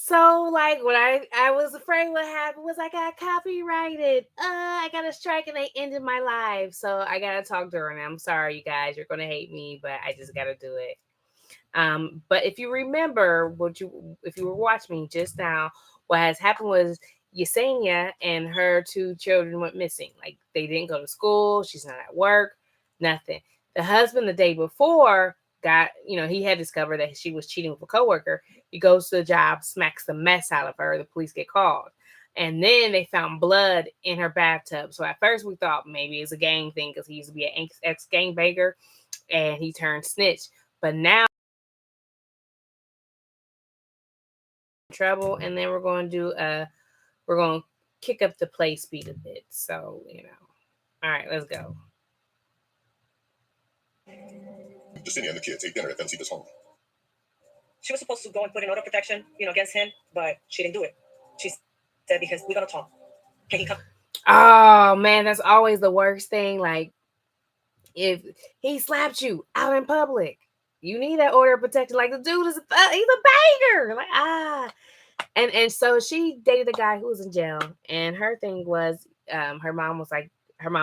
So like what I was afraid what happened was I got copyrighted. I got a strike and they ended my live. So I gotta talk to her and I'm sorry you guys, you're gonna hate me, but I just gotta do it. But if you remember if you were watching me just now, what has happened was Yesenia and her two children went missing. Like they didn't go to school, she's not at work, nothing. The husband the day before got, he had discovered that she was cheating with a coworker. He goes to the job, smacks the mess out of her. The police get called. And then they found blood in her bathtub. So at first we thought maybe it's a gang thing because he used to be an ex-gang banger and he turned snitch. But now trouble, and then we're going to kick up the play speed a bit. So, all right, let's go. Bestie and the kids ate dinner at Bensie's home. She was supposed to go and put in order protection, against him, but she didn't do it. She said, because we're gonna talk. Can he come? Oh man, that's always the worst thing. Like, if he slapped you out in public, you need that order of protection. Like the dude he's a banger. Like and so she dated a guy who was in jail, and her thing was, her mom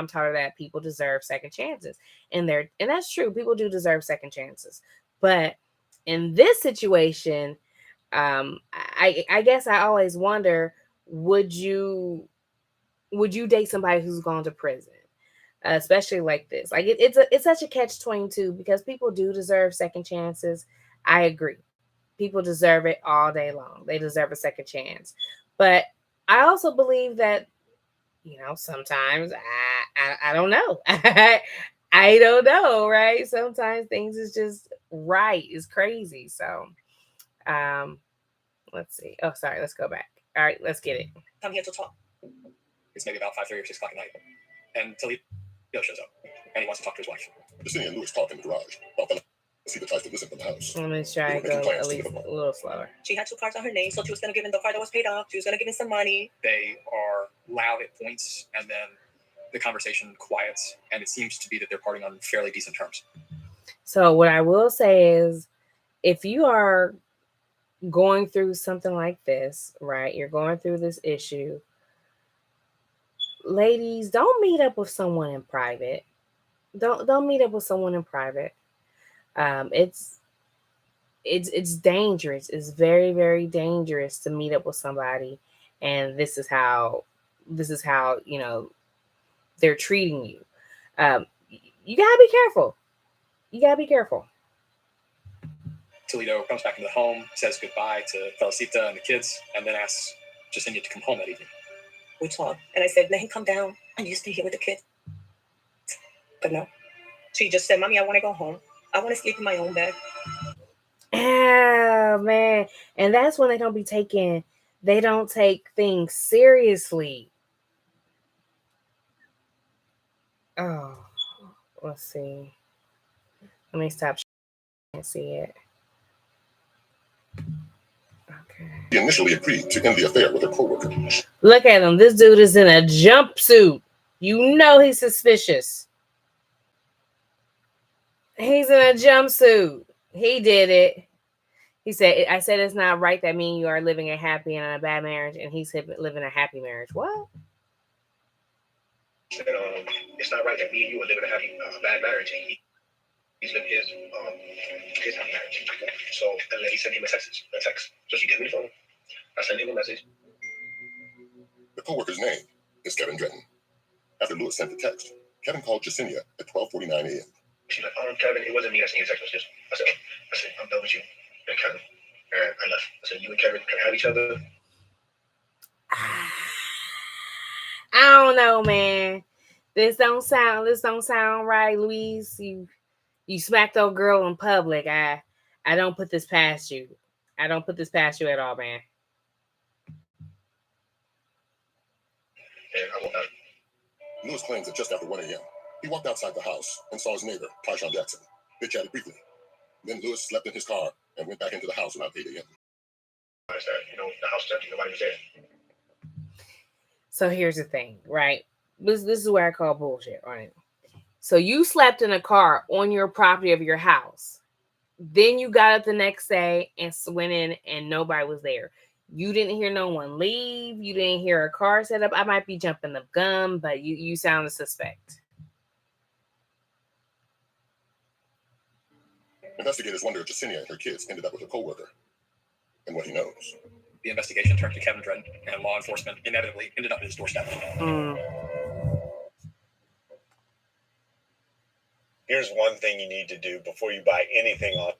taught her that people deserve second chances, and that's true. People do deserve second chances, but in this situation, I guess I always wonder, would you date somebody who's gone to prison? Especially like this. Like it's such a catch-22 because people do deserve second chances. I agree. People deserve it all day long. They deserve a second chance. But I also believe that, sometimes I don't know. I don't know, right? Sometimes things is just right. It's crazy. So let's see. Oh, sorry, let's go back. All right, let's get it. Come here to talk. It's maybe about 5:30 or 6 o'clock at night. And Toledo shows up. And he wants to talk to his wife. Bestie and Louis talk in the garage while Felicita tries to listen from the house. I'm going to try to go at least a little slower. She had 2 cars on her name, so she was going to give him the car that was paid off. She was going to give him some money. They are loud at points, and then the conversation quiets, and it seems to be that they're parting on fairly decent terms. So what I will say is, if you are going through something like this, right, you're going through this issue, ladies, don't meet up with someone in private. Don't meet up with someone in private. It's dangerous. It's very, very dangerous to meet up with somebody, and this is how they're treating you. You gotta be careful. Toledo comes back into the home, says goodbye to Felicita and the kids, and then asks Yesenia to come home that evening. We talked, and I said, let him come down and you stay here with the kids. But no. She just said, Mommy, I want to go home. I want to sleep in my own bed. Oh, man. And that's when they don't take things seriously. Oh, let's see. Let me stop. I can't see it. Okay. He initially agreed to end the affair with her coworker. Look at him. This dude is in a jumpsuit. You know he's suspicious. He's in a jumpsuit. He did it. He said, I said it's not right that me and you are living a happy and a bad marriage, and he's living a happy marriage. What? Said, it's not right that me and you are living a happy, bad marriage, and he's living his happy marriage. So, and then he sent him a text. So she gave me the phone. I sent him a message. The coworker's name is Kevin Dretton. After Louis sent the text, Kevin called Yesenia at 12:49 a.m. She's like, Kevin, it wasn't me that sent you a text message. I said, I'm done with you and Kevin. And I left. I said, you and Kevin can have each other. I don't know, man. This don't sound right, Louise. You smacked old girl in public. I don't put this past you. I don't put this past you at all, man. And I won't have. Louis claims that just after 1 a.m., he walked outside the house and saw his neighbor, Tyshawn Jackson. They chatted briefly. Then Louis slept in his car and went back into the house around 8 a.m. The house is empty. Nobody was there. So here's the thing, right? This is where I call bullshit, right? So you slept in a car on your property of your house. Then you got up the next day and went in and nobody was there. You didn't hear no one leave. You didn't hear a car set up. I might be jumping the gun, but you sound a suspect. Investigators wonder if Jasenia and her kids ended up with a co-worker and what he knows. The investigation turned to Kevin Dredden, and law enforcement inevitably ended up at his doorstep. Here's one thing you need to do before you buy anything online.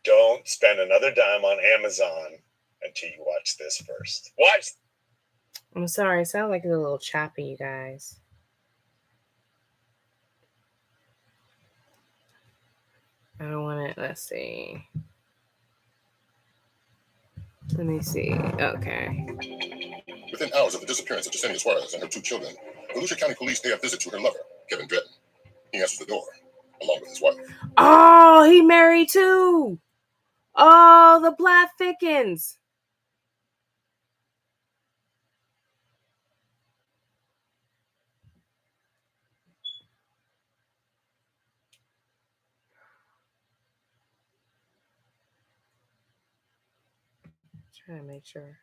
Don't spend another dime on Amazon until you watch this first. Watch. I'm sorry, it sounds like it's a little choppy, you guys. I don't want it. Let's see. Let me see. Okay. Within hours of the disappearance of Jasenia Suarez and her 2 children, Volusia County Police pay a visit to her lover, Kevin Dredden. He answers the door, along with his wife. Oh, he married too. Oh, the plot thickens. Trying to make sure.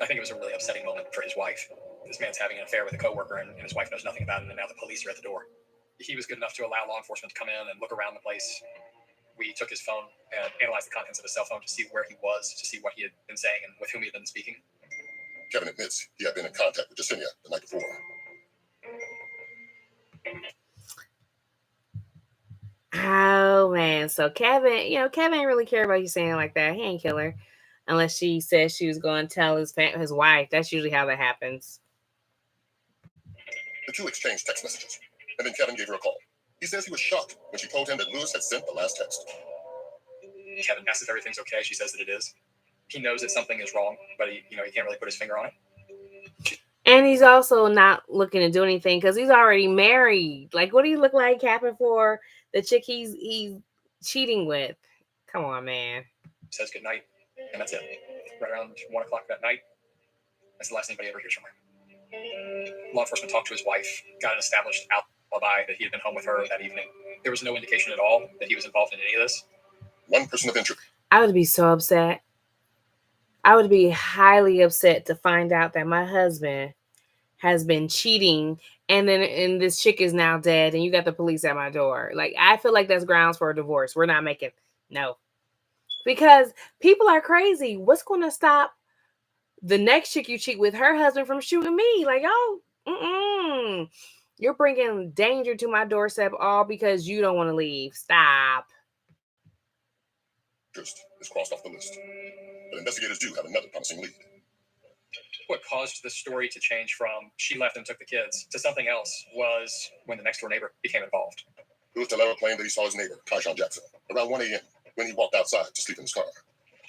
I think it was a really upsetting moment for his wife. This man's having an affair with a coworker, and his wife knows nothing about it, and now the police are at the door. He was good enough to allow law enforcement to come in and look around the place. We took his phone and analyzed the contents of his cell phone to see where he was, to see what he had been saying and with whom he had been speaking. Kevin admits he had been in contact with Jasenia the night before. Oh man, so Kevin ain't really care about you saying like that. He ain't kill her unless she says she was going to tell his wife. That's usually how that happens. The 2 exchanged text messages, and then Kevin gave her a call. He says he was shocked when she told him that Lewis had sent the last text. Kevin asks if everything's okay. She says that it is. He knows that something is wrong, but he can't really put his finger on it. And he's also not looking to do anything because he's already married. Like, what do you look like capping for the chick he's cheating with? Come on, man. Says goodnight, and that's it. Right around 1 o'clock that night, that's the last anybody ever hears from her. Law enforcement talked to his wife, got an established alibi that he had been home with her that evening. There was no indication at all that he was involved in any of this. One person of interest. I would be so upset. I would be highly upset to find out that my husband has been cheating and this chick is now dead and you got the police at my door. Like, I feel like that's grounds for a divorce. We're not making no. Because people are crazy. What's going to stop the next chick you cheat with, her husband, from shooting me? Like, oh, you're bringing danger to my doorstep all because you don't want to leave. Stop. Just is crossed off the list. But investigators do have another promising lead. What caused the story to change from she left and took the kids to something else was when the next door neighbor became involved. Lewis Tellero claimed that he saw his neighbor, Tyshawn Jackson, around 1 a.m. when he walked outside to sleep in his car.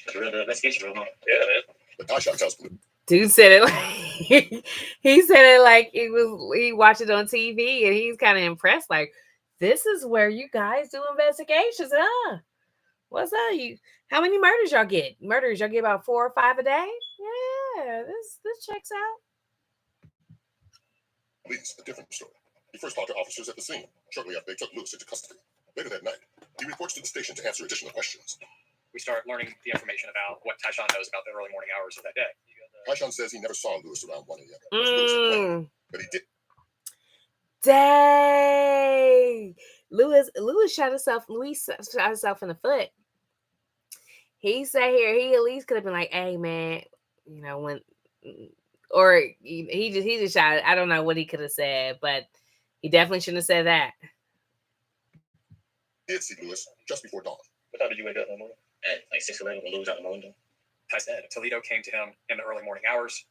That's a real investigation room, huh? Yeah, man. But Tyshawn tells police. Dude said it like he said it like he watched it on TV and he's kind of impressed. Like, this is where you guys do investigations, huh? What's up? How many murders y'all get? Y'all get about 4 or 5 a day? Yeah, this checks out. Police, a different story. He first talked to officers at the scene shortly after they took Lewis into custody. Later that night, he reports to the station to answer additional questions. We start learning the information about what Tyshawn knows about the early morning hours of that day. Tyshawn says he never saw Lewis around 1 a.m. as Lewis had claimed, but he did. Dang. Louis shot himself in the foot. He sat here, he at least could have been like, hey man, when, or he just shot it. I don't know what he could have said, but he definitely shouldn't have said that. He did see Lewis just before dawn. What time did you wake up in the morning? At like 6:11 when Lewis out in the window. I said Toledo came to him in the early morning hours,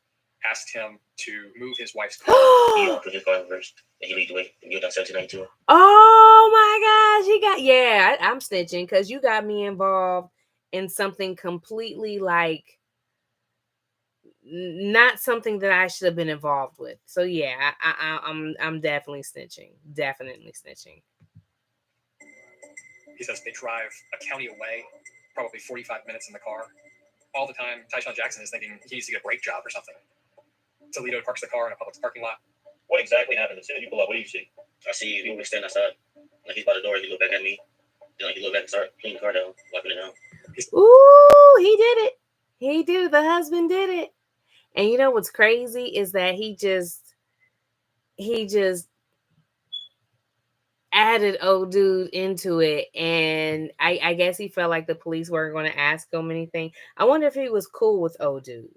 asked him to move his wife's car. He put his car in reverse and he leaked away and get down 1792. Oh my gosh, I'm snitching because you got me involved in something completely like not something that I should have been involved with. So yeah, I'm definitely snitching. Definitely snitching. He says they drive a county away, probably 45 minutes in the car. All the time, Tyshawn Jackson is thinking he needs to get a brake job or something. Toledo parks the car in a public parking lot. What exactly happened? As soon as you pull up, what do you see? I see you standing outside. Like he's by the door, he looked back at me. Then like he looked back and started cleaning the car down, wiping it down. Ooh, he did it. He did it. The husband did it. And you know what's crazy is that he just added old dude into it, and I guess he felt like the police weren't going to ask him anything. I wonder if he was cool with old dude.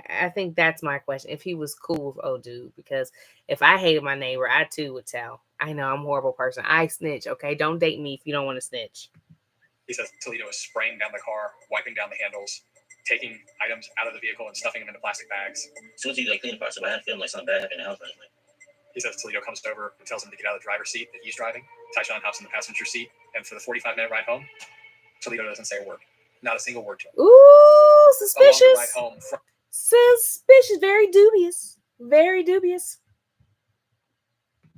I think that's my question. If he was cool with old dude, because if I hated my neighbor, I too would tell. I know I'm a horrible person. I snitch. Okay, don't date me if you don't want to snitch. He says Toledo is spraying down the car, wiping down the handles, taking items out of the vehicle and stuffing them into plastic bags. As soon as he like cleaned the car, so I had a feeling like something bad happened in the house. Like, he says Toledo comes over and tells him to get out of the driver's seat that he's driving. Tyshawn hops in the passenger seat, and for the 45-minute ride home, Toledo doesn't say a word. Not a single word to him. Ooh, suspicious. Along the ride home suspicious. Very dubious. Very dubious.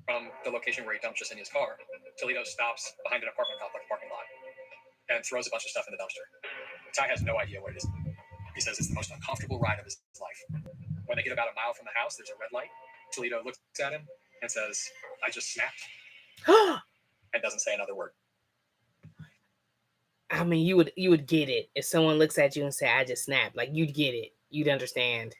From the location where he dumped Jasenia's car, Toledo stops behind an apartment complex parking lot and throws a bunch of stuff in the dumpster. Ty has no idea what it is. He says it's the most uncomfortable ride of his life. When they get about a mile from the house, there's a red light. Toledo looks at him and says, "I just snapped," and doesn't say another word. I mean, you would get it if someone looks at you and say, "I just snapped." Like, you'd get it. You'd understand.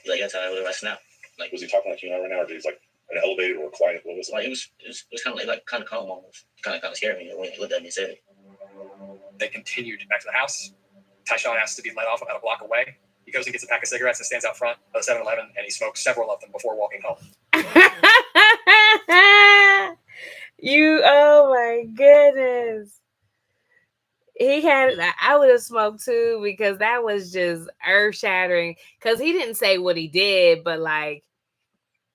like that's how I snapped. Like, Was he talking like you know right now, or was he like an elevated or quiet? What was it? like it was kind of like kind of calm almost. Kind of scared me when he looked at me and said it. They continued back to the house. Tyshawn asks to be let off about a block away. He goes and gets a pack of cigarettes and stands out front of the 7-Eleven, and he smokes several of them before walking home. Oh my goodness. I would have smoked too, because that was just earth shattering. Because he didn't say what he did, but like,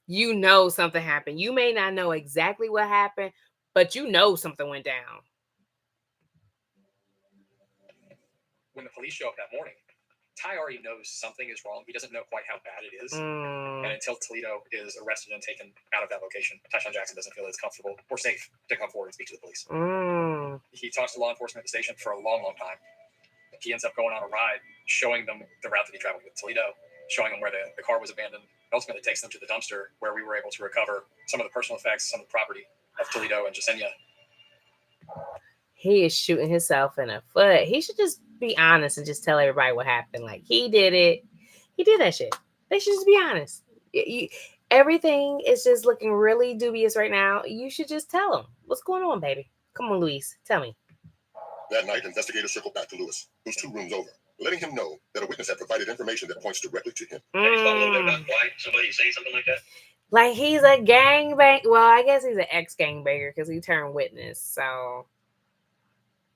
you know something happened. You may not know exactly what happened, but you know something went down. When the police show up that morning, Ty already knows something is wrong. He doesn't know quite how bad it is. And until Toledo is arrested and taken out of that location, Tyshawn Jackson doesn't feel it's comfortable or safe to come forward and speak to the police. He talks to law enforcement at the station for a long, long time. He ends up going on a ride, showing them the route that he traveled with Toledo, showing them where the car was abandoned, and ultimately takes them to the dumpster where we were able to recover some of the personal effects, some of the property of Toledo and Jasenia. He is shooting himself in the foot. He should just be honest and just tell everybody what happened. Like, he did it. He did that shit. They should just be honest. Everything is just looking really dubious right now. You should just tell them what's going on, baby. Come on, Luis. Tell me. That night, investigators circled back to Lewis, who's 2 rooms over, letting him know that a witness had provided information that points directly to him. Have you thought a little bit about why somebody is saying something like that? Like, he's a gangbang. Well, I guess he's an ex-gangbanger because he turned witness. So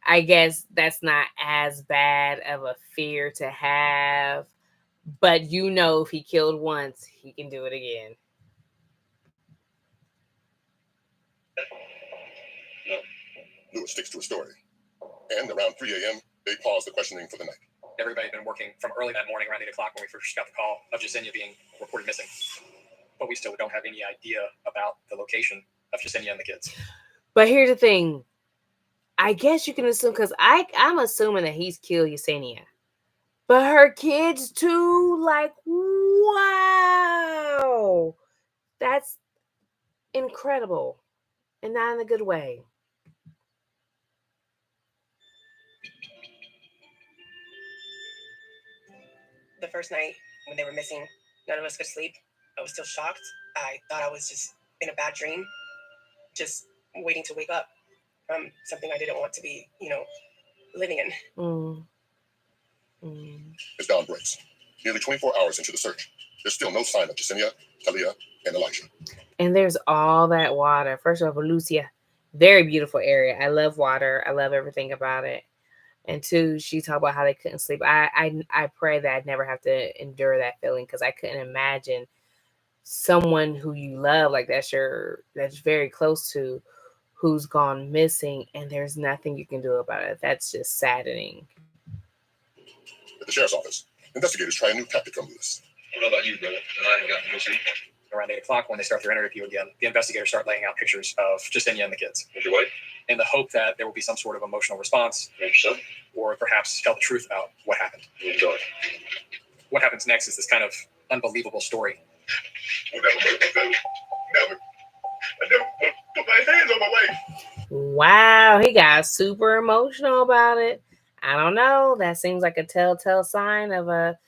I guess that's not as bad of a fear to have. But you know, if he killed once, he can do it again. No. Lewis sticks to his story. And around 3 a.m., they paused the questioning for the night. Everybody had been working from early that morning, around 8 o'clock, when we first got the call of Jasenia being reported missing. But we still don't have any idea about the location of Jasenia and the kids. But here's the thing. I guess you can assume, because I'm assuming that he's killed Yesenia. But her kids too, like, wow. That's incredible. And not in a good way. The first night when they were missing, none of us could sleep. I was still shocked. I thought I was just in a bad dream, just waiting to wake up from something I didn't want to be, living in. As dawn breaks, nearly 24 hours into the search, there's still no sign of Jasenia, Talia, and Elijah. And there's all that water. First of all, Lucia, very beautiful area. I love water. I love everything about it. And 2, she talked about how they couldn't sleep. I pray that I'd never have to endure that feeling, because I couldn't imagine someone who you love, like that's very close to, who's gone missing, and there's nothing you can do about it. That's just saddening. At the sheriff's office, investigators try a new tactic on Lewis. I don't know about you, brother, and I ain't got no sleep. Around 8 o'clock, when they start their interview again, the investigators start laying out pictures of Jasenia and the kids. With your wife? In the hope that there will be some sort of emotional response, So? or perhaps tell the truth about what happened. Enjoy. What happens next is this kind of unbelievable story. Never. I never put my hands on my wife. Wow, he got super emotional about it. I don't know. That seems like a telltale sign of a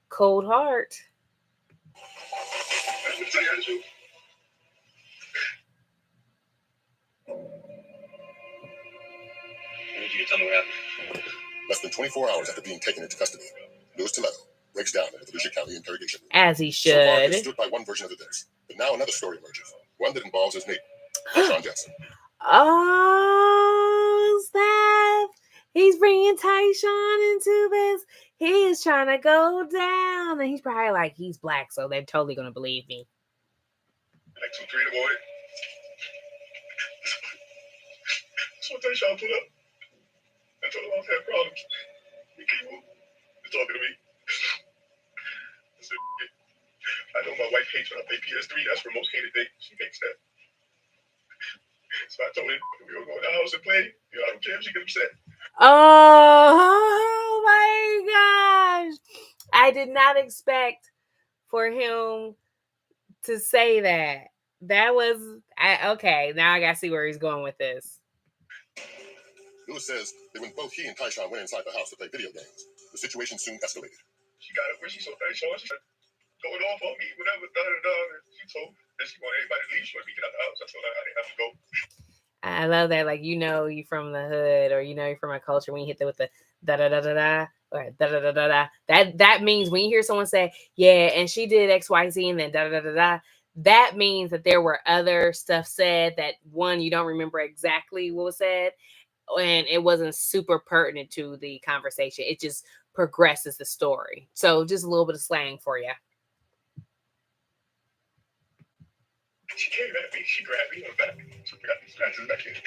cold heart. I'm gonna tell you the truth. I need you to tell me what happened. Less than 24 hours after being taken into custody, Louis Toledo breaks down in the Volusia County interrogation room. As he So far, he should. stood by one version of events, but now another story emerges, one that involves his neighbor, Tyshawn Jackson. Oh, snap. He's bringing Tyshawn into this. He is trying to go down. And he's probably like, he's black, so they're totally going to believe me. Like 2-3 in the morning. So Tyshawn pulled up. I told him I was having problems. He came over and talking to me. I said, I know my wife hates when I play PS3. That's her most hated thing. She hates that. So I told him we were going to the house and play. I don't care if she gets upset. Oh my gosh. I did not expect for him to say that. That was okay. Now I gotta see where he's going with this. Louis says that when both he and Tyshawn went inside the house to play video games, the situation soon escalated. She got up when she saw Tyshawn. She started going off on me, whatever, and she told that she wanted everybody to leave. She wanted me to get out the house. I told her I didn't have to go. I love that, like, you from the hood, or you from a culture when you hit that with the da da da da da or da da da da da. That means when you hear someone say, "Yeah, and she did X, Y, Z," and then da da da da da, that means that there were other stuff said that one you don't remember exactly what was said, and it wasn't super pertinent to the conversation. It just progresses the story. So just a little bit of slang for you. She came at me. She grabbed me in the back. She got these scratches back here. She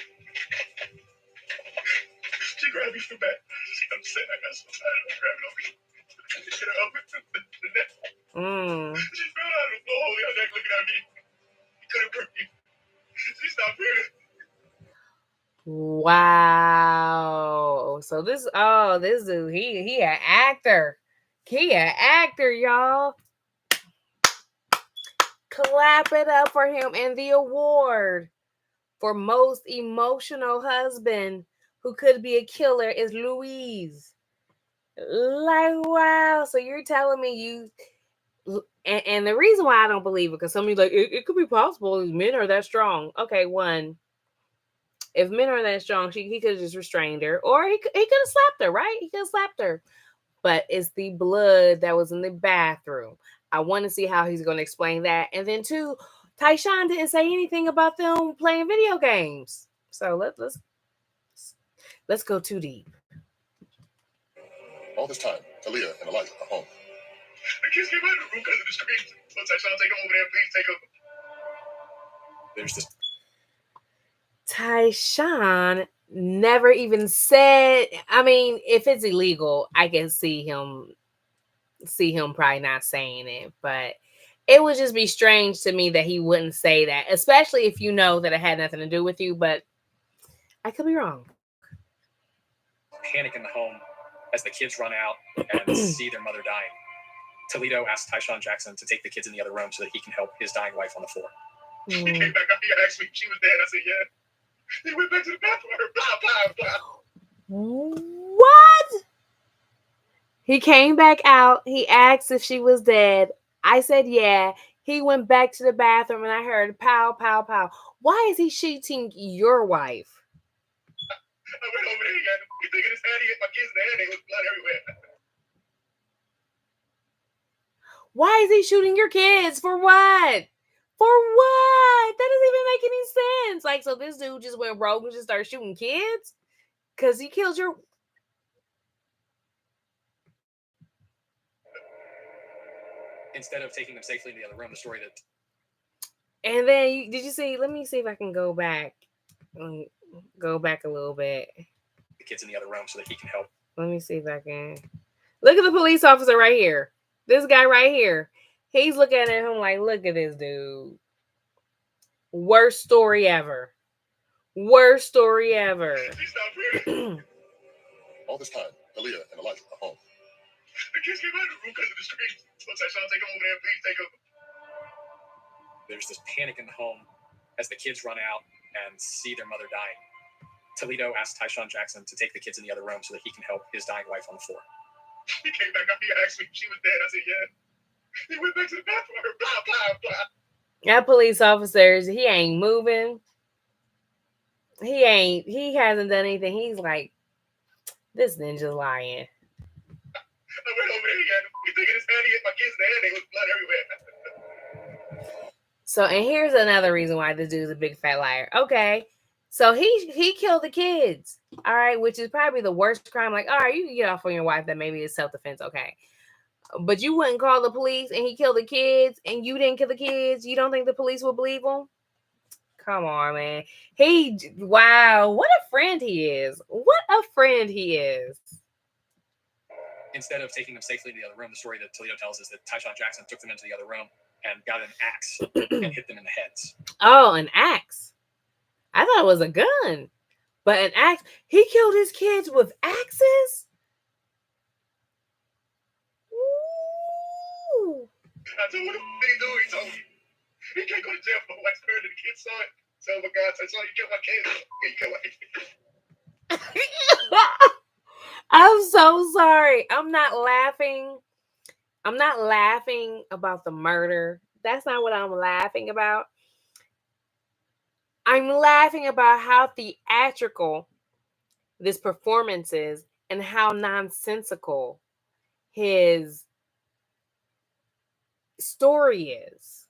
grabbed me from the back. She got upset. I got so tired of her grabbing on me. She hit her up with the neck. She fell out of the floor, holding her neck, looking at me. He couldn't hurt me. She stopped breathing. Wow. So this dude, he an actor. He an actor, y'all. Clap it up for him. And the award for most emotional husband who could be a killer is Louise. Like, wow. So you're telling me you and the reason why I don't believe it, because somebody's like, it could be possible men are that strong. Okay, one, if men are that strong, he could have just restrained her, or he could have slapped her, right? He could have slapped her. But it's the blood that was in the bathroom. I want to see how he's going to explain that. And then two, Tyshawn didn't say anything about them playing video games. So let's go too deep. All this time, Aaliyah and Elijah are home. The kids came out of the room because of the screams. So Tyshawn, take him over there, please take him. There's this. Tyshawn never even said. I mean, if it's illegal, I can see him probably not saying it, but it would just be strange to me that he wouldn't say that, especially if you know that it had nothing to do with you. But I could be wrong. Panic in the home as the kids run out and see their mother dying. Toledo asked Tyshawn Jackson to take the kids in the other room so that he can help his dying wife on the floor. He came back up. He asked me if she was dead. I said, yeah. He went back to the bathroom. I heard blah, blah, blah. What? He came back out. He asked if she was dead. I said, yeah. He went back to the bathroom and I heard pow, pow, pow. Why is he shooting your wife? I went over there. He had the thing in his hand. He hit my kids in the head. There was blood everywhere. Why is he shooting your kids? For what? For what? That doesn't even make any sense. Like, so this dude just went rogue and just started shooting kids? Because he killed your... Instead of taking them safely in the other room, the story that... And then, did you see... Let me see if I can go back. Go back a little bit. The kids in the other room so that he can help. Let me see if I can... Look at the police officer right here. This guy right here. He's looking at him like, look at this dude. Worst story ever. Worst story ever. All this time, Aaliyah and Elijah are home. The kids came out of the room because of the screams. So Tyshawn, take him over there, please take him. There's this panic in the home as the kids run out and see their mother dying. Toledo asked Tyshawn Jackson to take the kids in the other room so that he can help his dying wife on the floor. He came back up here, asked me if she was dead. I said, yeah. He went back to the bathroom, blah, blah, blah. That police officers, he ain't moving. He hasn't done anything. He's like, this ninja's lying. I went over there, he had the thing in his hand, he hit my kids in the head, there was blood everywhere. So, and here's another reason why this dude's a big fat liar. Okay. So he killed the kids. All right, which is probably the worst crime. Like, all right, you can get off on your wife that maybe it's self-defense, okay. But you wouldn't call the police and he killed the kids and you didn't kill the kids. You don't think the police will believe him? Come on, man. Wow, what a friend he is. What a friend he is. Instead of taking them safely to the other room, the story that Toledo tells is that Tyshawn Jackson took them into the other room and got an axe and hit them in the heads. Oh, an axe. I thought it was a gun. But an axe. He killed his kids with axes? Ooh. I told him, what did he do? He told me, he can't go to jail for what's murder. The kids saw it. So, oh my God, I saw you killed my kids. You killed my kids. I'm so sorry. I'm not laughing. I'm not laughing about the murder. That's not what I'm laughing about. I'm laughing about how theatrical this performance is and how nonsensical his story is.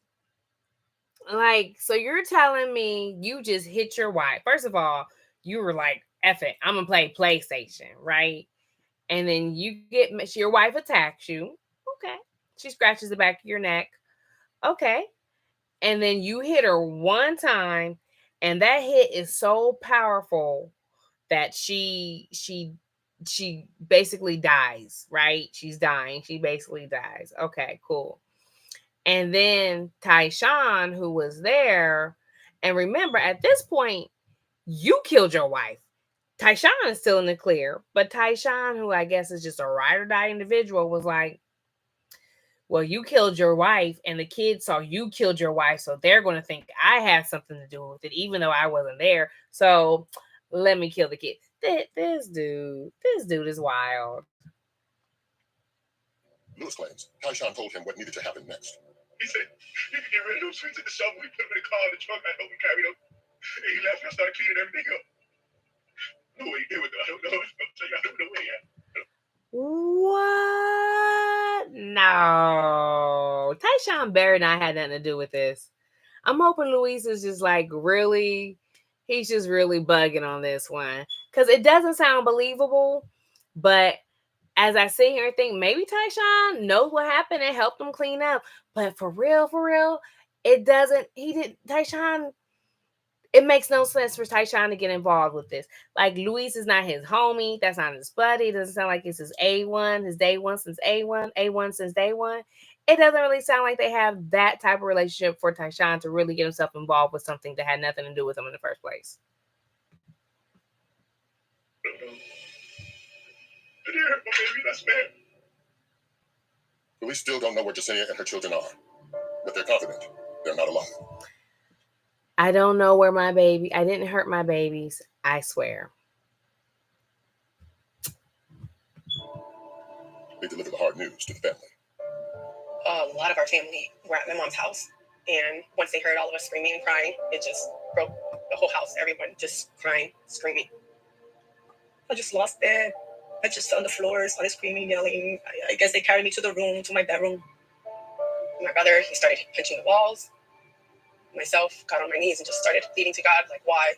Like, so you're telling me you just hit your wife. First of all, you were like, F it, I'm gonna play PlayStation, right? And then your wife attacks you. Okay. She scratches the back of your neck. Okay. And then you hit her one time, and that hit is so powerful that she basically dies, right? She's dying. She basically dies. Okay, cool. And then Tyshawn, who was there, and remember, at this point, you killed your wife. Tyshawn is still in the clear, but Tyshawn, who I guess is just a ride or die individual, was like, well, you killed your wife and the kids saw you killed your wife, so they're going to think I had something to do with it, even though I wasn't there. So let me kill the kid. This dude is wild. Lewis claims Tyshawn told him what needed to happen next. He said, you can get rid of those sweets in the shovel. We put them in the car in the trunk. I helped him carry them. And he left and I started cleaning everything up. I know what he did with it. I don't know. I don't know where he at. What? No. Tyshawn better not had nothing to do with this. I'm hoping Luis is just like he's just really bugging on this one. Because it doesn't sound believable. But as I sit here and think, maybe Tyshawn knows what happened and helped him clean up. But for real, it doesn't. Tyshawn, it makes no sense for Tyshawn to get involved with this. Like, Luis is not his homie. That's not his buddy. It doesn't sound like it's his A1, his day one since A1 since day one. It doesn't really sound like they have that type of relationship for Tyshawn to really get himself involved with something that had nothing to do with him in the first place. Did you hurt my baby? That's bad. But we still don't know where Jasenia and her children are. But they're confident they're not alive. I don't know where I didn't hurt my babies. I swear. They delivered the hard news to the family. A lot of our family were at my mom's house. And once they heard all of us screaming and crying, it just broke the whole house. Everyone just crying, screaming. I just lost it. I just fell on the floor, started screaming, yelling. I guess they carried me to the room, to my bedroom. My brother, he started punching the walls. Myself got on my knees and just started pleading to God, like, why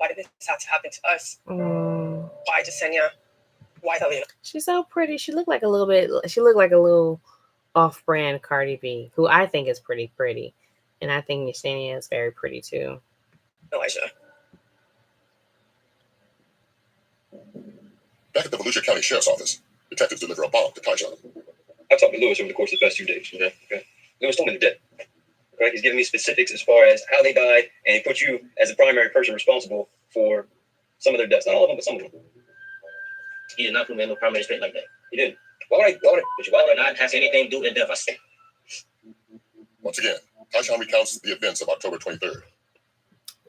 did this have to happen to us? Why Jasenia? Why Helena? She's so pretty. She looked like a little off-brand Cardi B, who I think is pretty pretty. And I think Jasenia is very pretty too. Elijah. Back at the Volusia County Sheriff's Office, detectives deliver a bomb to Tyshawn. I talked to Lewis over the course of the past 2 days. Okay. Lewis told me the death. Okay. He's giving me specifics as far as how they died, and he put you as the primary person responsible for some of their deaths. Not all of them, but some of them. He did not put me in no primary state like that. He didn't. Why would I not have anything to do with the death? I said. Once again, Tyshawn recounts the events of October 23rd.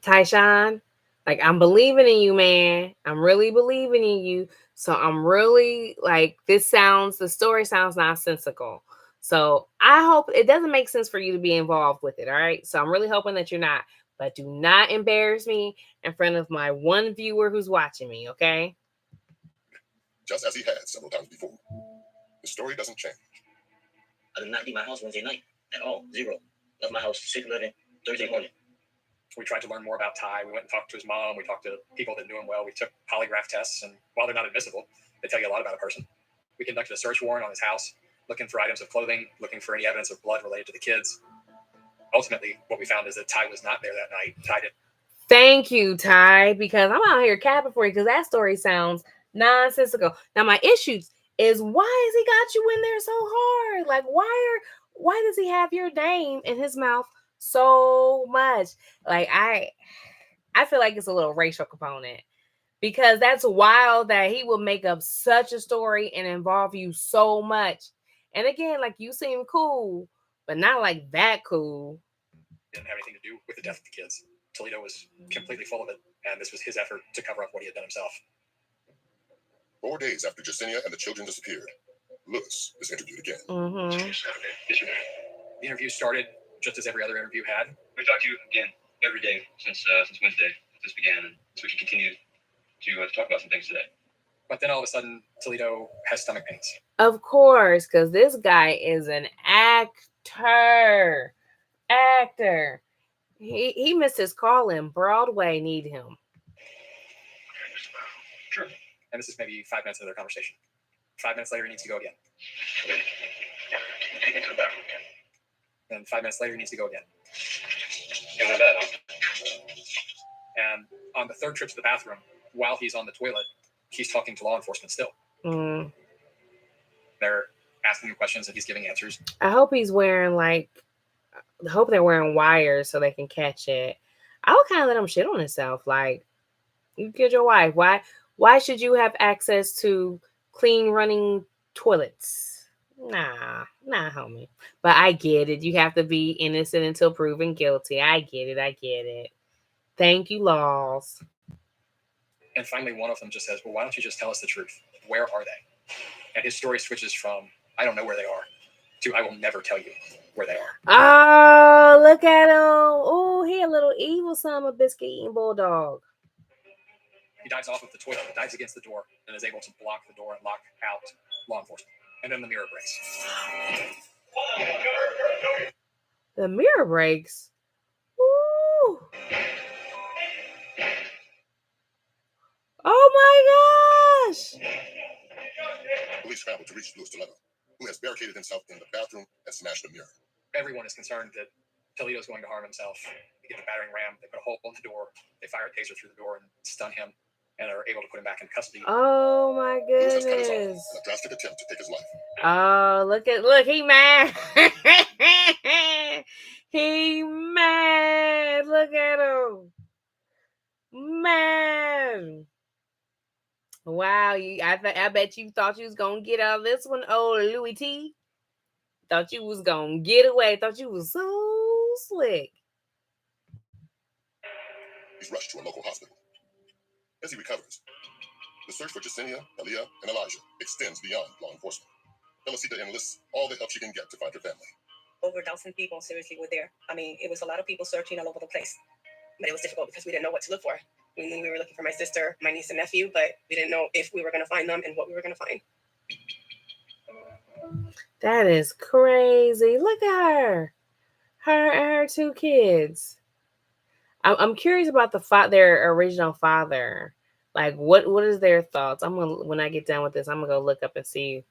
Tyshawn, Like, I'm believing in you, man. I'm really believing in you. So I'm really like, the story sounds nonsensical. So I hope it doesn't make sense for you to be involved with it. All right. So I'm really hoping that you're not, but do not embarrass me in front of my one viewer who's watching me. Okay. Just as he had several times before. The story doesn't change. I did not leave my house Wednesday night at all. Zero. Left my house 6:11 Thursday morning. We tried to learn more about Ty. We went and talked to his mom. We talked to people that knew him well. We took polygraph tests, and while they're not admissible, they tell you a lot about a person. We conducted a search warrant on his house, looking for items of clothing, looking for any evidence of blood related to the kids. Ultimately, what we found is that Ty was not there that night. Ty did. Thank you, Ty, because I'm out here capping for you because that story sounds nonsensical. Now, my issues is, why has he got you in there so hard? Like, why does he have your name in his mouth so much? Like, I feel like it's a little racial component, because that's wild that he will make up such a story and involve you so much. And again, like, you seem cool, but not like that cool. Didn't have anything to do with the death of the kids. Toledo was completely full of it, and this was his effort to cover up what he had done himself. 4 days after Jacinia and the children disappeared, Lewis is interviewed again. Mm-hmm. The interview started just as every other interview had. We talked to you again every day since Wednesday this began, and so we can continue to talk about some things today. But then all of a sudden, Toledo has stomach pains. Of course, because this guy is an actor. He missed his call and Broadway need him. Sure. And this is maybe 5 minutes into their conversation. 5 minutes later, he needs to go again. Take me to the bathroom again. And 5 minutes later, he needs to go again. In the bed, huh? And on the third trip to the bathroom, while he's on the toilet, he's talking to law enforcement still. Mm. They're asking him questions and he's giving answers. I hope he's wearing I hope they're wearing wires so they can catch it. I would kind of let him shit on himself. Like, you killed your wife. Why should you have access to clean running toilets? Nah, homie. But I get it. You have to be innocent until proven guilty. I get it. Thank you, laws. And finally, one of them just says, well, why don't you just tell us the truth? Where are they? And his story switches from, I don't know where they are, to, I will never tell you where they are. Oh, look at him. Oh, he a little evil son of a biscuit eating bulldog. He dives off of the toilet, dives against the door, and is able to block the door and lock out law enforcement. And then the mirror breaks. The mirror breaks? Ooh. Oh my gosh! Police scrambled to reach Louis Toledo, who has barricaded himself in the bathroom and smashed a mirror. Everyone is concerned that Toledo's going to harm himself. They get the battering ram, they put a hole in the door, they fire a taser through the door and stun him, and are able to put him back in custody. Oh my Louis has cut his arm goodness. in a drastic attempt to take his life. Oh, look, he mad. He mad. Look at him. Man. Wow, I bet you thought you was gonna get out of this one, old Louis T. Thought you was gonna get away. Thought you was so slick. He's rushed to a local hospital. As he recovers, the search for Jacinia, Aaliyah, and Elijah extends beyond law enforcement. Felicita enlists all the help she can get to find her family. Over 1,000 people seriously were there. I mean, it was a lot of people searching all over the place. But it was difficult because we didn't know what to look for. We knew we were looking for my sister, my niece, and nephew, but we didn't know if we were going to find them and what we were going to find. That is crazy. Look at her. Her and her 2 kids. I'm curious about their original father. Like, what is their thoughts? When I get done with this, I'm gonna go look up and see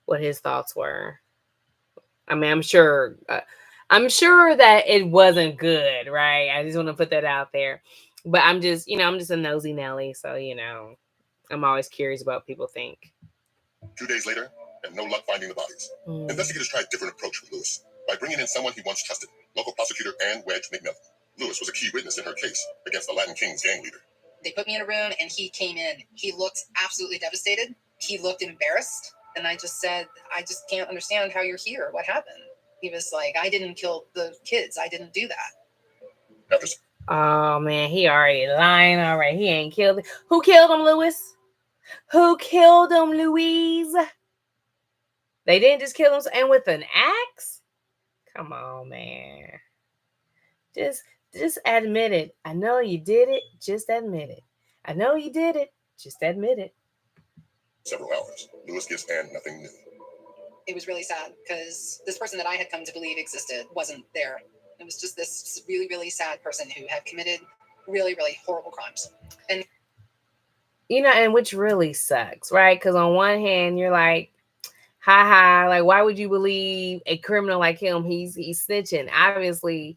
what his thoughts were. I mean, I'm sure that it wasn't good, right? I just want to put that out there. But I'm just a nosy Nelly, so I'm always curious about what people think. 2 days later, and no luck finding the bodies. Investigators tried a different approach with Lewis by bringing in someone he once trusted, local prosecutor Ann Wedge McMillan. Lewis was a key witness in her case against the Latin Kings gang leader. They put me in a room and he came in. He looked absolutely devastated. He looked embarrassed. And I just said, I just can't understand how you're here. What happened? He was like, I didn't kill the kids. I didn't do that. Oh man, he already lying. All right, he ain't killed him. Who killed him, Lewis? Who killed him, Louise? They didn't just kill him and with an axe? Come on, man. Just admit it. I know you did it. Just admit it. I know you did it. Just admit it. Several hours. Lewis gives Anne nothing new. It was really sad because this person that I had come to believe existed wasn't there. It was just this really, really sad person who had committed really, really horrible crimes. And and which really sucks, right? Because on one hand, you're like, ha ha, like why would you believe a criminal like him? He's snitching. Obviously,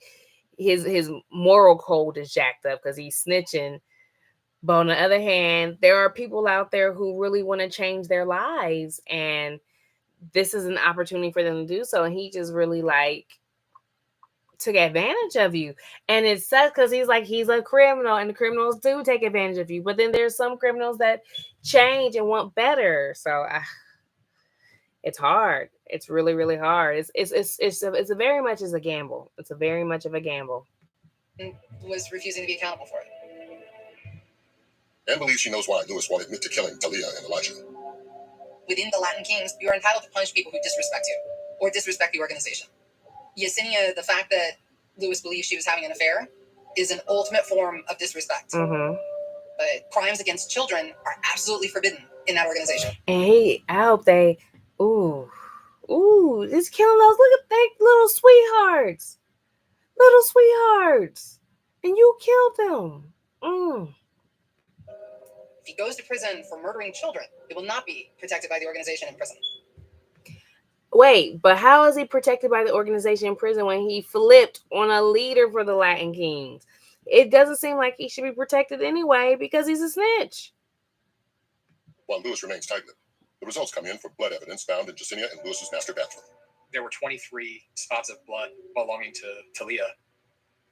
his moral code is jacked up because he's snitching. But on the other hand, there are people out there who really want to change their lives, and this is an opportunity for them to do so. And he just really took advantage of you. And it sucks because he's a criminal, and the criminals do take advantage of you. But then there's some criminals that change and want better. So it's hard. It's really, really hard. It's a very much as a gamble. It's a very much of a gamble. was refusing to be accountable for it. Anne believes she knows why Lewis won't admit to killing Talia and Elijah. Within the Latin Kings, you are entitled to punish people who disrespect you or disrespect the organization. Yesenia, the fact that Lewis believes she was having an affair is an ultimate form of disrespect. Mm-hmm. But crimes against children are absolutely forbidden in that organization. And I hope they, just killing those. Look at that little sweethearts. And you killed them. If he goes to prison for murdering children, it will not be protected by the organization in prison. Wait, but how is he protected by the organization in prison when he flipped on a leader for the Latin Kings? It doesn't seem like he should be protected anyway because he's a snitch. While Lewis remains tight-lipped, the results come in for blood evidence found in Yesenia and Lewis's master bathroom. There were 23 spots of blood belonging to Talia.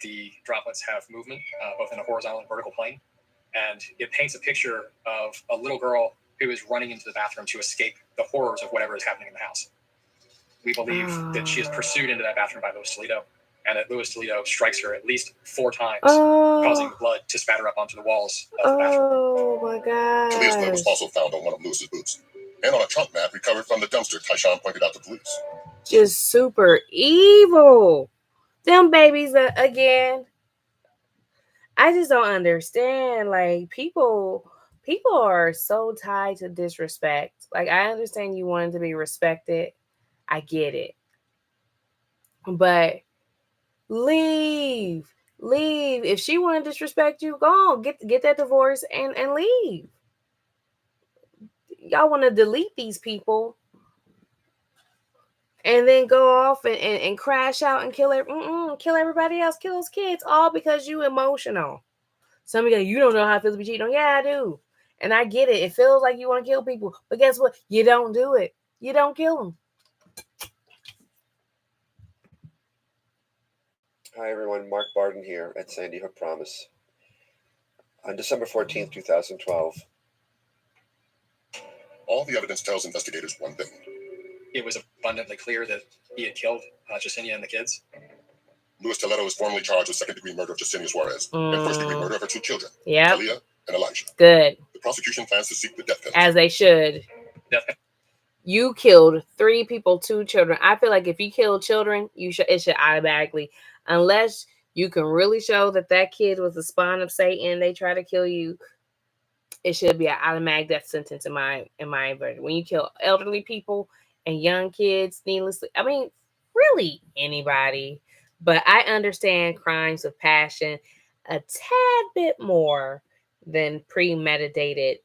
The droplets have movement, both in a horizontal and vertical plane. And it paints a picture of a little girl who is running into the bathroom to escape the horrors of whatever is happening in the house. We believe that she is pursued into that bathroom by Louis Toledo, and that Louis Toledo strikes her at least 4 times, causing blood to spatter up onto the walls of the bathroom. Oh my God. Talia's blood was also found on one of Lewis's boots, and on a trunk map recovered from the dumpster Tyshawn pointed out to police. Just super evil. Them babies again. I just don't understand. Like people are so tied to disrespect. Like I understand you wanted to be respected. I get it. But leave. If she want to disrespect you, go on. Get that divorce and leave. Y'all want to delete these people and then go off and crash out and kill everybody else, kill those kids, all because you emotional. Some of you don't know how it feels to be cheated on. Yeah, I do. And I get it. It feels like you want to kill people. But guess what? You don't do it. You don't kill them. Hi, everyone. Mark Barden here at Sandy Hook Promise. On December 14th, 2012. All the evidence tells investigators one thing. It was abundantly clear that he had killed Yesenia and the kids. Louis Toledo is formally charged with second-degree murder of Yesenia Suarez and first-degree murder of her 2 children, Talia and Elijah. Good. The prosecution plans to seek the death penalty. As they should. You killed 3 people, 2 children. I feel like if you kill children, it should automatically, unless you can really show that kid was the spawn of Satan, they try to kill you, it should be an automatic death sentence in my version. When you kill elderly people and young kids needlessly, I mean, really anybody. But I understand crimes of passion a tad bit more than premeditated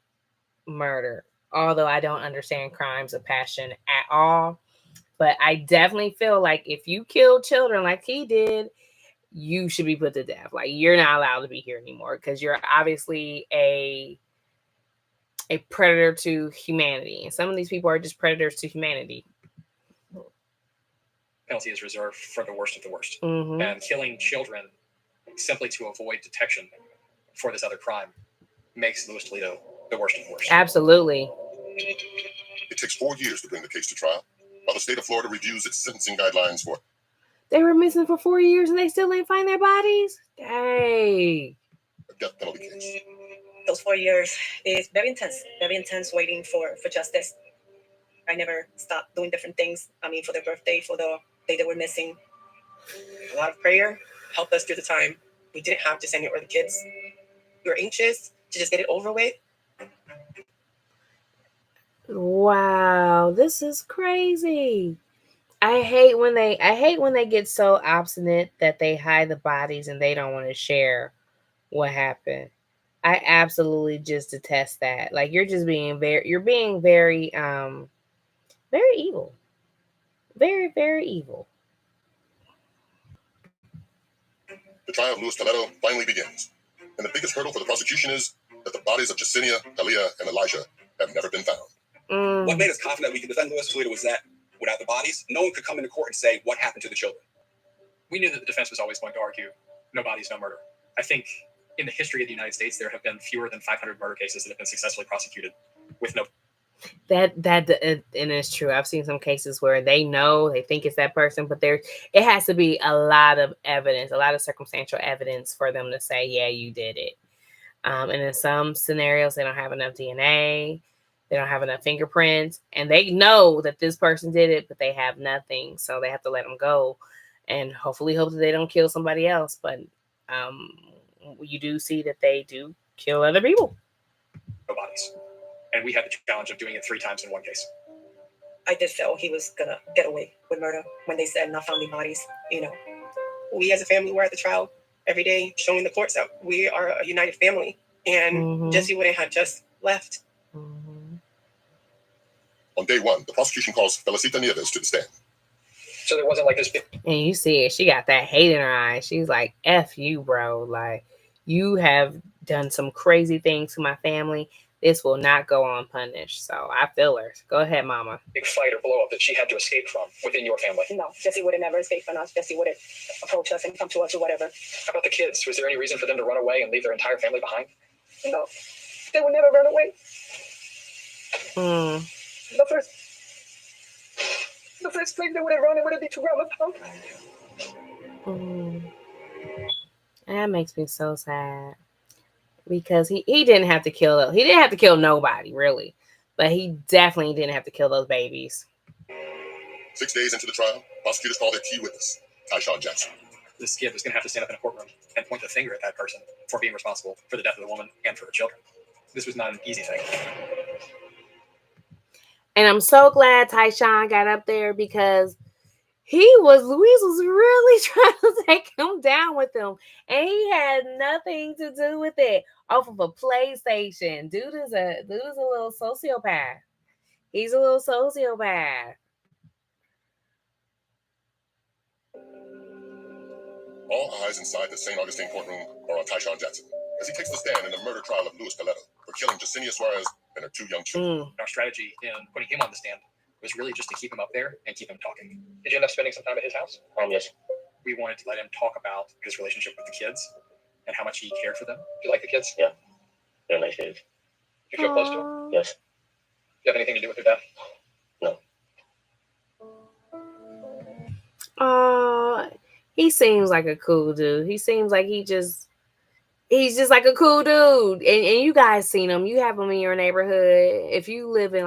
murder. Although I don't understand crimes of passion at all. But I definitely feel like if you kill children like he did, you should be put to death. Like, you're not allowed to be here anymore because you're obviously a predator to humanity. And some of these people are just predators to humanity. Penalty is reserved for the worst of the worst. Mm-hmm. And killing children simply to avoid detection for this other crime makes Louis Toledo the worst of the worst. Absolutely. It takes 4 years to bring the case to trial, while the state of Florida reviews its sentencing guidelines for. They were missing for 4 years and they still ain't find their bodies? Dang. 4 years is very intense waiting for justice. I never stopped doing different things. I mean, for their birthday, for the day they were missing. A lot of prayer helped us through the time. We didn't have Jasenia or the kids. We were anxious to just get it over with. Wow, this is crazy. I hate when they get so obstinate that they hide the bodies and they don't want to share what happened. I absolutely just detest that. Like you're just being very evil. Very, very evil. The trial of Luis Toledo finally begins. And the biggest hurdle for the prosecution is that the bodies of Jasenia, Talia, and Elijah have never been found. What made us confident we could defend Luis Toledo was that without the bodies, no one could come into court and say what happened to the children. We knew that the defense was always going to argue, no bodies, no murder. I think in the history of the United States, there have been fewer than 500 murder cases that have been successfully prosecuted with no. And it's true. I've seen some cases where they think it's that person, but it has to be a lot of evidence, a lot of circumstantial evidence for them to say, yeah, you did it. And in some scenarios, they don't have enough DNA, they don't have enough fingerprints, and they know that this person did it, but they have nothing, so they have to let them go, and hopefully hope that they don't kill somebody else. But you do see that they do kill other people. No bodies. And we had the challenge of doing it 3 times in one case. I did feel he was gonna get away with murder when they said not found any bodies. You know, we as a family were at the trial every day, showing the courts that we are a united family, and Jesse wouldn't have just left. On day 1, the prosecution calls Felicita Nieves to the stand. So there wasn't like this big. And you see it, she got that hate in her eyes. She's like, F you, bro. Like, you have done some crazy things to my family. This will not go unpunished. So I feel her. Go ahead, mama. Big fight or blow up that she had to escape from within your family. No, Jesse would have never escaped from us. Jesse would have approached us and come to us or whatever. How about the kids? Was there any reason for them to run away and leave their entire family behind? No, they would never run away. The first place they would have run, it would have been to grandma's house. And that makes me so sad. Because he didn't have to kill them. He didn't have to kill nobody, really. But he definitely didn't have to kill those babies. 6 days into the trial, prosecutors call their key witness, Tyshawn Jackson. This kid was going to have to stand up in a courtroom and point the finger at that person for being responsible for the death of the woman and for her children. This was not an easy thing. And I'm so glad Tyshawn got up there because Luis was really trying to take him down with him. And he had nothing to do with it. Off of a PlayStation. Dude is a little sociopath. He's a little sociopath. All eyes inside the St. Augustine courtroom are on Tyshawn Jackson as he takes the stand in the murder trial of Luis Toledo for killing Jasenia Suarez and her 2 young children. Our strategy in putting him on the stand was really just to keep him up there and keep him talking. Did you end up spending some time at his house? Yes. We wanted to let him talk about his relationship with the kids and how much he cared for them. Do you like the kids? Yeah. They're nice kids. Do you feel close to them? Yes. Do you have anything to do with their death? No. He seems like a cool dude. He seems like he's just like a cool dude. And you guys seen him. You have him in your neighborhood. If you live in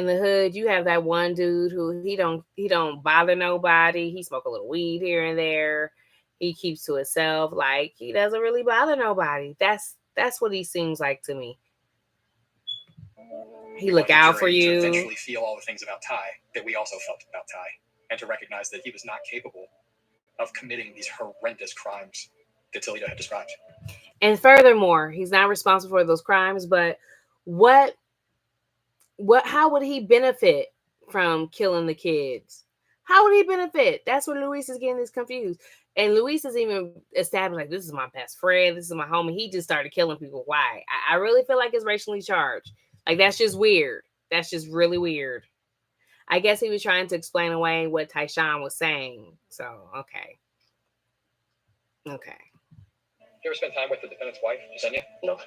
the hood, you have that one dude who he don't bother nobody. He smoke a little weed here and there. He keeps to himself. Like, he doesn't really bother nobody. That's what he seems like to me. He look out for you. To eventually feel all the things about Ty that we also felt about Ty, and to recognize that he was not capable of committing these horrendous crimes that Toledo had described. And furthermore, he's not responsible for those crimes, but how would he benefit from killing the kids? How would he benefit? That's where Luis is getting this confused. And Luis is even established, like, this is my best friend, this is my homie. He just started killing people. Why? I really feel like it's racially charged. Like, that's just weird. That's just really weird. I guess he was trying to explain away what Tyshawn was saying. So, okay. You ever spend time with the defendant's wife, Jasenia? No. Do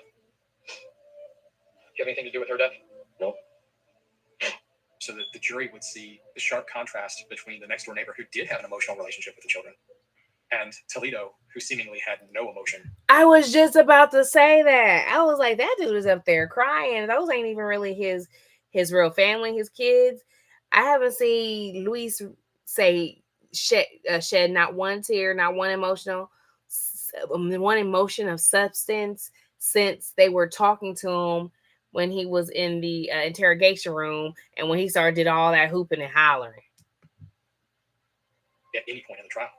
you have anything to do with her death? No. So that the jury would see the sharp contrast between the next door neighbor who did have an emotional relationship with the children And Toledo, who seemingly had no emotion. I was just about to say that. I was like, that dude is up there crying. Those ain't even really his real family, his kids. I haven't seen Luis shed not one tear, not one one emotion of substance since they were talking to him when he was in the interrogation room and when he started did all that hooping and hollering. At any point in the trial.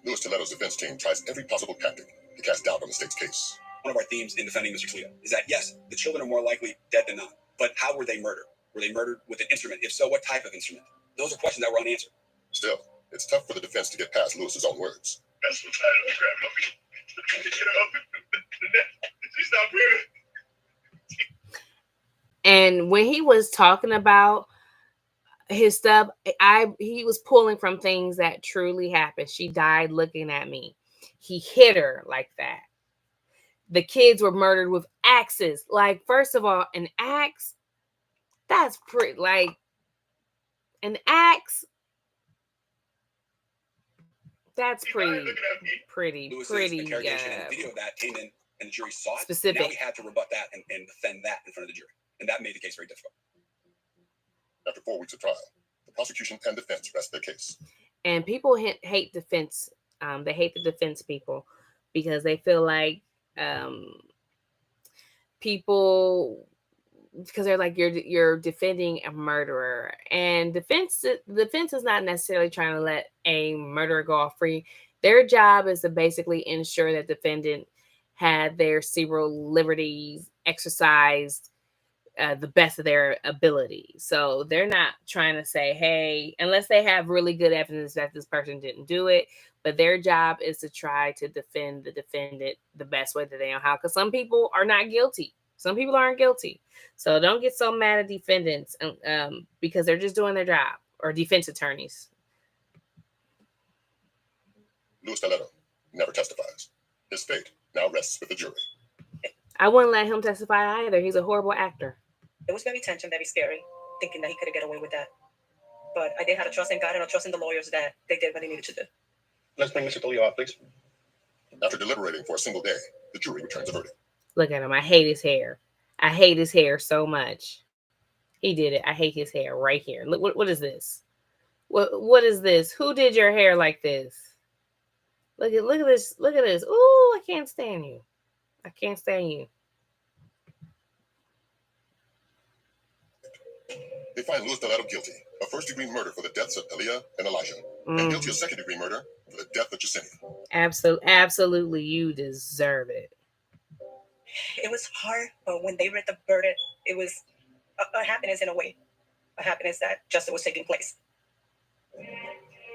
Luis Toledo's defense team tries every possible tactic to cast doubt on the state's case. One of our themes in defending Mr. Toledo is that, yes, the children are more likely dead than not. But how were they murdered? Were they murdered with an instrument? If so, what type of instrument? Those are questions that were unanswered. Still, it's tough for the defense to get past Lewis's own words. That's what I grabbed my feet. Get her up the net. She's not breathing. And when he was talking about his stuff, he was pulling from things that truly happened. She died looking at me. He hit her like that. The kids were murdered with axes. Like, first of all, an axe, that's pretty, like, an axe, that's pretty. Lewis's interrogation and video of that came in, and the jury saw it. Specific. Now we had to rebut that and defend that in front of the jury, and that made the case very difficult. After 4 weeks of trial, the prosecution and defense rest their case. And people hate defense. They hate the defense people because they feel like people, because they're like, you're defending a murderer, and the defense is not necessarily trying to let a murderer go off free. Their job is to basically ensure that defendant had their civil liberties exercised the best of their ability. So they're not trying to say, hey, unless they have really good evidence that this person didn't do it, but their job is to try to defend the defendant the best way that they know how. Because some people are not guilty. Some people aren't guilty. So don't get so mad at defendants because they're just doing their job, or defense attorneys. Luis Toledo never testifies. His fate now rests with the jury. I wouldn't let him testify either. He's a horrible actor. It was very tense and very scary, thinking that he could get away with that. But I did have to trust in God and I trust in the lawyers that they did what they needed to do. Let's bring Mr. Toledo out, please. After deliberating for a single day, the jury returns a verdict. Look at him. I hate his hair. I hate his hair so much. He did it. I hate his hair right here. Look, what is this? What is this? Who did your hair like this? Look at this. Look at this. Ooh, I can't stand you. I can't stand you. They find Luis Toledo guilty of first-degree murder for the deaths of Aaliyah and Elijah, and guilty of second-degree murder for the death of Yesenia. Absolutely, you deserve it. It was hard, but when they read the verdict, it was a happiness in a way, a happiness that justice was taking place.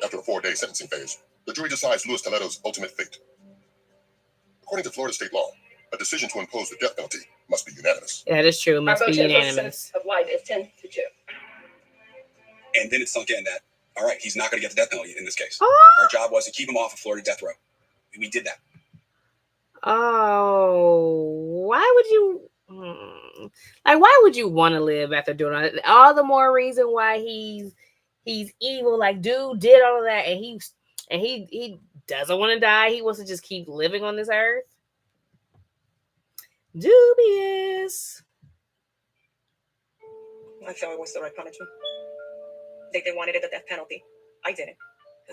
After a 4-day sentencing phase, the jury decides Luis Toledo's ultimate fate. According to Florida state law, a decision to impose the death penalty must be unanimous. That is true. It must be unanimous. Of life is 10-2. And then it sunk in that, all right, he's not going to get the death penalty in this case. Oh. Our job was to keep him off of Florida death row. We did that. Oh, why would you? Why would you want to live after doing all that? All the more reason why he's evil. Like, dude did all of that, and he doesn't want to die. He wants to just keep living on this earth. Dubious. I felt it was the right punishment. They wanted it, the death penalty. I didn't.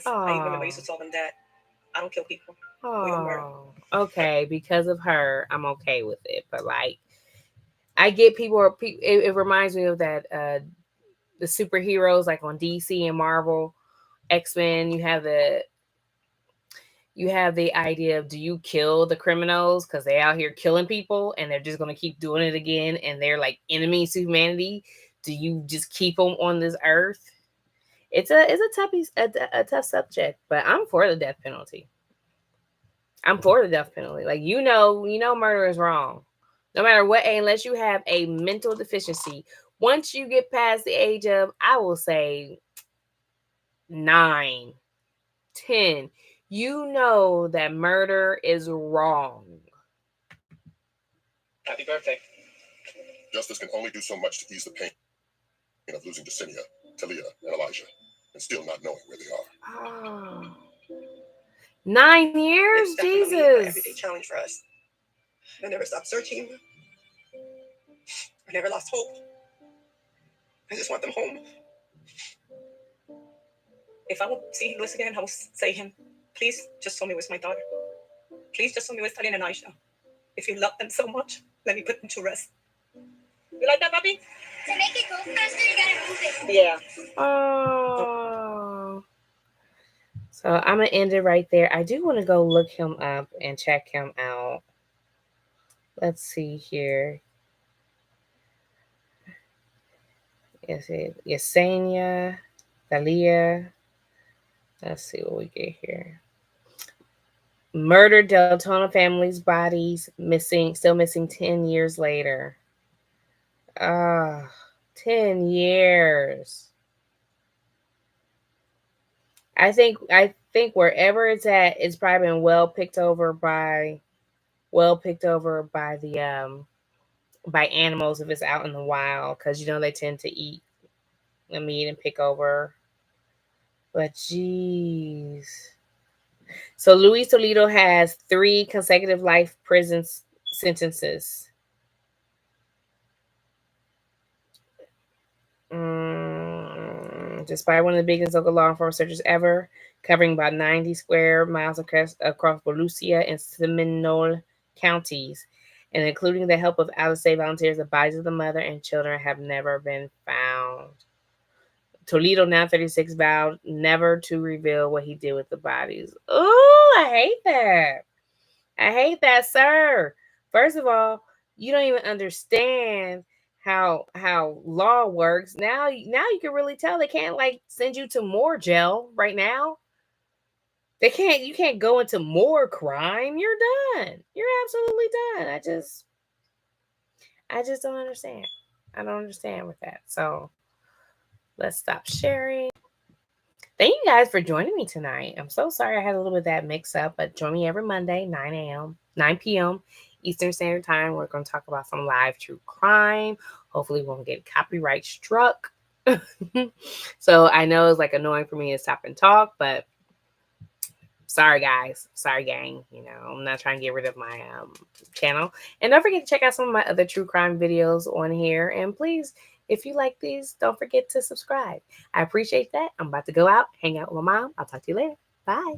I remember I used to tell them that I don't kill people. Oh, okay. Because of her, I'm okay with it. But like, I get people. It reminds me of that the superheroes like on DC and Marvel, X-Men. You have the idea of, do you kill the criminals because they out here killing people and they're just gonna keep doing it again and they're like enemies to humanity? Do you just keep them on this earth? It's a tough subject, but I'm for the death penalty. I'm for the death penalty. Like, you know, murder is wrong. No matter what, unless you have a mental deficiency. Once you get past the age of, I will say, 9, 10, you know that murder is wrong. Happy birthday. Justice can only do so much to ease the pain of losing Yesenia, Talia, and Elijah, and still not knowing where they are. Oh. 9 years? It's definitely an everyday Jesus. challenge for us. I never stopped searching. I never lost hope. I just want them home. If I would see Luis again, I would say him, please just show me where's my daughter. Please just show me where's Tarina and Aisha. If you love them so much, let me put them to rest. You like that, puppy? To make it go faster, you gotta move it. Yeah. Oh. So I'm going to end it right there. I do want to go look him up and check him out. Let's see here. Is it Yesenia, Thalia? Let's see what we get here. Murdered Deltona family's bodies missing, still missing 10 years later. Ah, 10 years. I think wherever it's at, it's probably been well picked over by the by animals if it's out in the wild, because they tend to eat the meat and pick over. But jeez. So Luis Toledo has 3 consecutive life prison sentences. Despite one of the biggest local law enforcement searches ever, covering about 90 square miles across Volusia and Seminole counties, and including the help of out-of-state volunteers, the bodies of the mother and children have never been found. Toledo, now 36, vowed never to reveal what he did with the bodies. Oh, I hate that. I hate that, sir. First of all, you don't even understand how law works. Now you can really tell they can't send you to more jail right now. You can't go into more crime. You're done. You're absolutely done. I just don't understand. I don't understand with that. So let's stop sharing. Thank you guys for joining me tonight. I'm so sorry I had a little bit of that mix up, but join me every Monday, 9 p.m. Eastern Standard Time. We're going to talk about some live true crime. Hopefully, we won't get copyright struck. So I know it's annoying for me to stop and talk, but sorry, guys. Sorry, gang. I'm not trying to get rid of my channel. And don't forget to check out some of my other true crime videos on here. And please, if you like these, don't forget to subscribe. I appreciate that. I'm about to go out, hang out with my mom. I'll talk to you later. Bye.